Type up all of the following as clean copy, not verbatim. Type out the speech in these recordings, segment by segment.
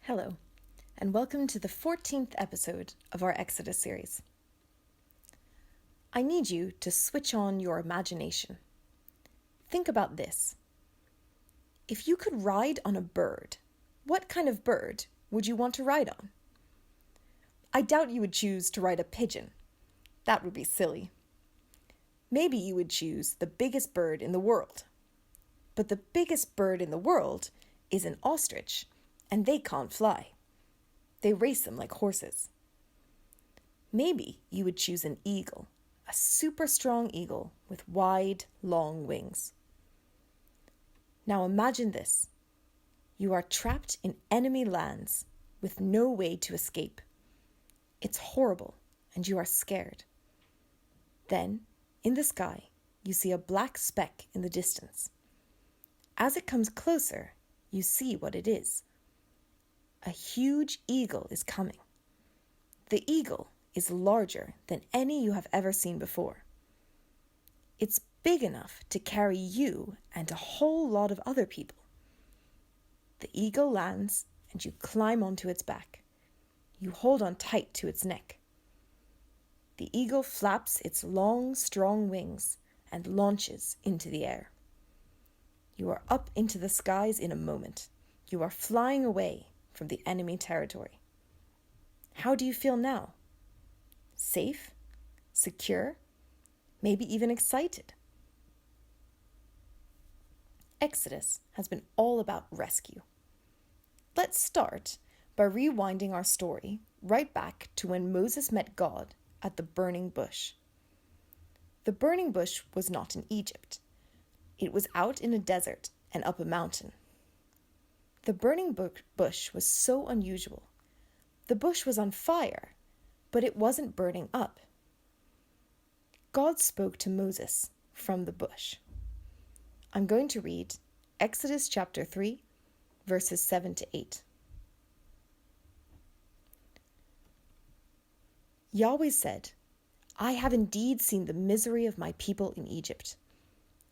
Hello, and welcome to the 14th episode of our Exodus series. I need you to switch on your imagination. Think about this. If you could ride on a bird, what kind of bird would you want to ride on? I doubt you would choose to ride a pigeon. That would be silly. Maybe you would choose the biggest bird in the world. But the biggest bird in the world is an ostrich, and they can't fly. They race them like horses. Maybe you would choose an eagle, a super strong eagle with wide, long wings. Now imagine this. You are trapped in enemy lands with no way to escape. It's horrible, and you are scared. Then, in the sky, you see a black speck in the distance. As it comes closer, you see what it is. A huge eagle is coming. The eagle is larger than any you have ever seen before. It's big enough to carry you and a whole lot of other people. The eagle lands and you climb onto its back. You hold on tight to its neck. The eagle flaps its long, strong wings and launches into the air. You are up into the skies in a moment. You are flying away from the enemy territory. How do you feel now? Safe? Secure? Maybe even excited? Exodus has been all about rescue. Let's start by rewinding our story right back to when Moses met God at the burning bush. The burning bush was not in Egypt. It was out in a desert and up a mountain. The burning bush was so unusual. The bush was on fire, but it wasn't burning up. God spoke to Moses from the bush. I'm going to read Exodus chapter 3, verses 7 to 8. Yahweh said, I have indeed seen the misery of my people in Egypt.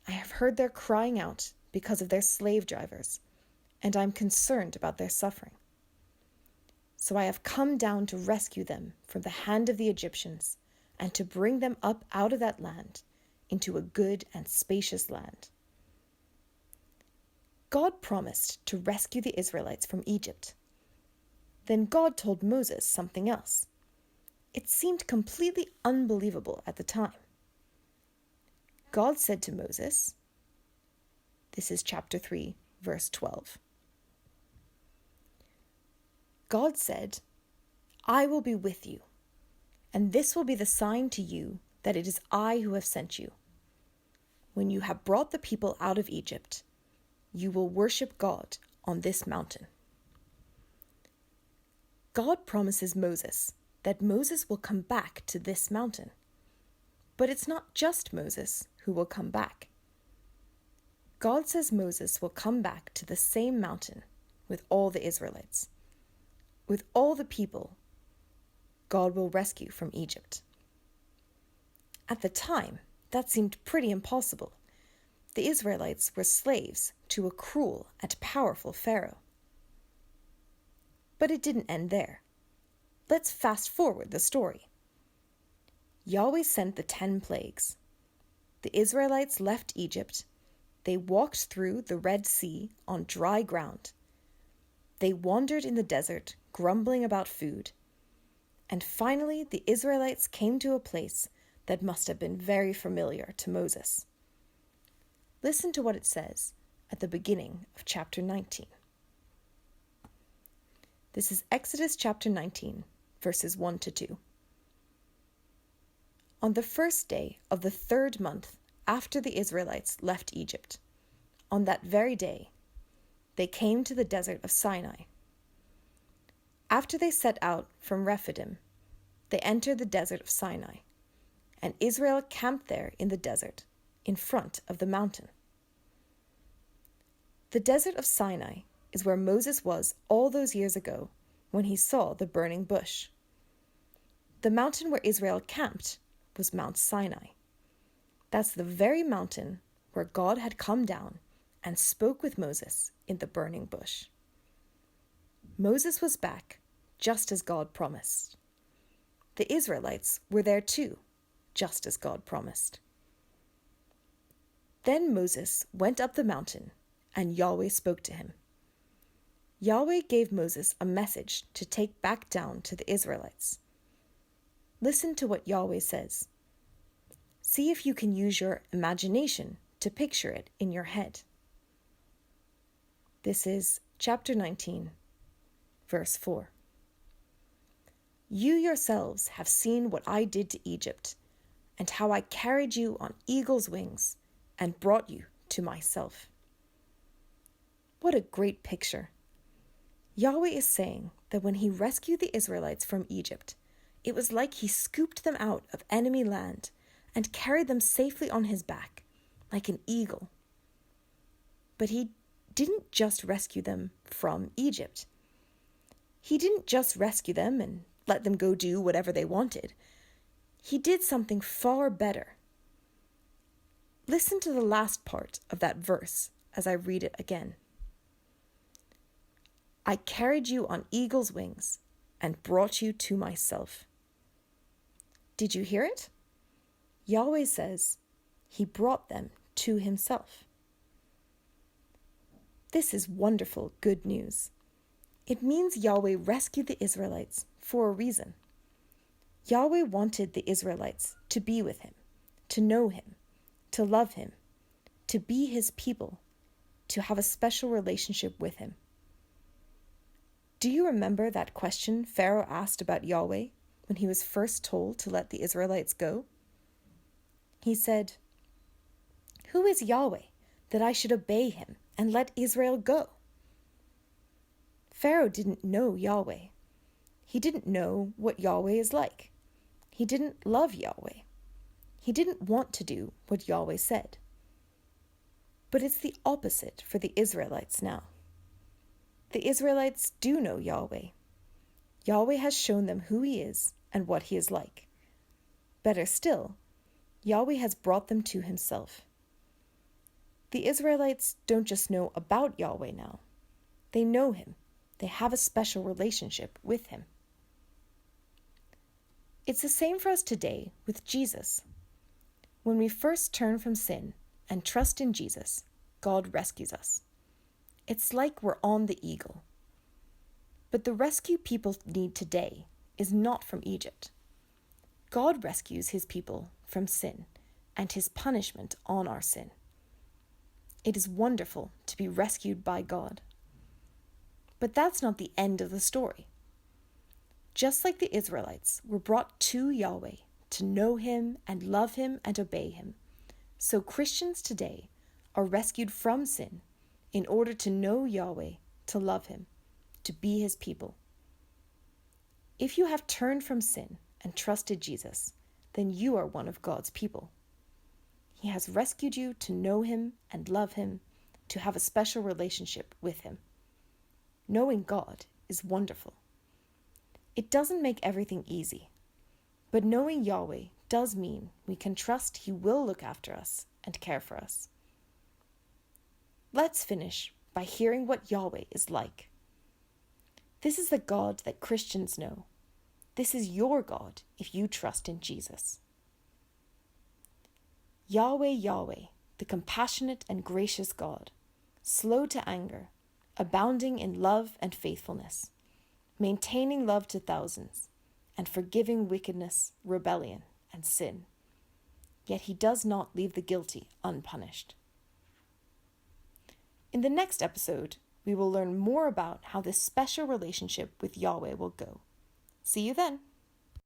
I have heard their crying out because of their slave drivers, and I am concerned about their suffering. So I have come down to rescue them from the hand of the Egyptians and to bring them up out of that land into a good and spacious land. God promised to rescue the Israelites from Egypt. Then God told Moses something else. It seemed completely unbelievable at the time. God said to Moses, this is chapter 3, verse 12. God said, I will be with you, and this will be the sign to you that it is I who have sent you. When you have brought the people out of Egypt, you will worship God on this mountain. God promises Moses that Moses will come back to this mountain. But it's not just Moses who will come back. God says Moses will come back to the same mountain with all the Israelites. With all the people, God will rescue from Egypt. At the time, that seemed pretty impossible. The Israelites were slaves to a cruel and powerful Pharaoh. But it didn't end there. Let's fast forward the story. Yahweh sent the 10 plagues. The Israelites left Egypt. They walked through the Red Sea on dry ground. They wandered in the desert, grumbling about food. And finally, the Israelites came to a place that must have been very familiar to Moses. Listen to what it says at the beginning of chapter 19. This is Exodus chapter 19, verses 1 to 2. On the first day of the 3rd month after the Israelites left Egypt, on that very day, they came to the desert of Sinai. After they set out from Rephidim, they entered the desert of Sinai, and Israel camped there in the desert, in front of the mountain. The desert of Sinai is where Moses was all those years ago when he saw the burning bush. The mountain where Israel camped was Mount Sinai. That's the very mountain where God had come down and spoke with Moses in the burning bush. Moses was back, just as God promised. The Israelites were there too, just as God promised. Then Moses went up the mountain, and Yahweh spoke to him. Yahweh gave Moses a message to take back down to the Israelites. Listen to what Yahweh says. See if you can use your imagination to picture it in your head. This is chapter 19, verse 4. You yourselves have seen what I did to Egypt, and how I carried you on eagle's wings and brought you to myself. What a great picture. Yahweh is saying that when he rescued the Israelites from Egypt, it was like he scooped them out of enemy land and carried them safely on his back, like an eagle. But he didn't just rescue them from Egypt. He didn't just rescue them and let them go do whatever they wanted. He did something far better. Listen to the last part of that verse as I read it again. I carried you on eagle's wings and brought you to myself. Did you hear it? Yahweh says he brought them to himself. This is wonderful good news. It means Yahweh rescued the Israelites for a reason. Yahweh wanted the Israelites to be with him, to know him, to love him, to be his people, to have a special relationship with him. Do you remember that question Pharaoh asked about Yahweh when he was first told to let the Israelites go? He said, "Who is Yahweh that I should obey him and let Israel go?" Pharaoh didn't know Yahweh. He didn't know what Yahweh is like. He didn't love Yahweh. He didn't want to do what Yahweh said. But it's the opposite for the Israelites now. The Israelites do know Yahweh. Yahweh has shown them who he is and what he is like. Better still, Yahweh has brought them to himself. The Israelites don't just know about Yahweh now. They know him. They have a special relationship with him. It's the same for us today with Jesus. When we first turn from sin and trust in Jesus, God rescues us. It's like we're on the eagle. But the rescue people need today is not from Egypt. God rescues his people from sin and his punishment on our sin. It is wonderful to be rescued by God. But that's not the end of the story. Just like the Israelites were brought to Yahweh to know him and love him and obey him, so Christians today are rescued from sin in order to know Yahweh, to love him, to be his people. If you have turned from sin and trusted Jesus, then you are one of God's people. He has rescued you to know him and love him, to have a special relationship with him. Knowing God is wonderful. It doesn't make everything easy, but knowing Yahweh does mean we can trust he will look after us and care for us. Let's finish by hearing what Yahweh is like. This is the God that Christians know. This is your God if you trust in Jesus. Yahweh, Yahweh, the compassionate and gracious God, slow to anger, abounding in love and faithfulness, maintaining love to thousands, and forgiving wickedness, rebellion, and sin. Yet he does not leave the guilty unpunished. In the next episode, we will learn more about how this special relationship with Yahweh will go. See you then.